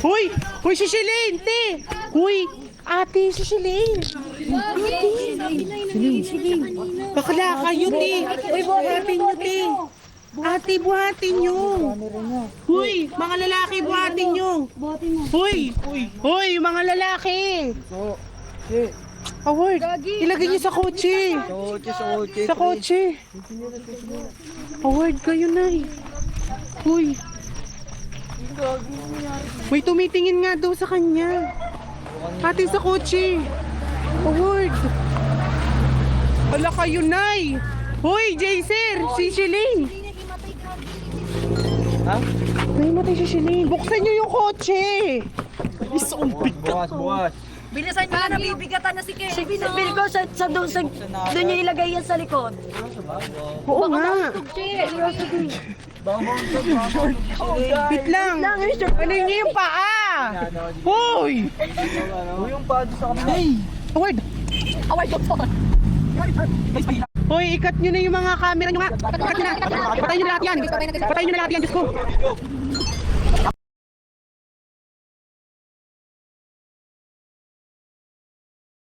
Huy! Huy, si Shelane, te! Huy! Ate, si Shelane! Bakla kayo, te! Uy, buhatin nyo, te! Ate, buhatin nyo! Huy! Mga lalaki, buhatin nyo! Huy! Huy, mga lalaki! Howard, ilagay niyo sa kotse! Sa kotse! Howard, kayo na eh! Huy! May tumitingin nga daw sa kanya. Ate sa kotse. Howard. Wala kayo, Nay. Hoy, Jaser, si Shelane. Ha? May matay si Shelane. Buksan niyo yung kotse. Isang bigat. Bukas. Bilisan nyo na, bibigatan na si Ken. Bil ko, doon nyo ilagay yan sa likod. Oo nga. Wait lang. Ano niyo yung paa? Hoy. Yung pado sa kamay. Hey. Howard. Away ko po. Hoy, ikat nyo na yung mga camera nyo nga. Ikat nyo na. Patayin nyo na lahat yan. Patayin nyo na lahat yan, Diyos ko.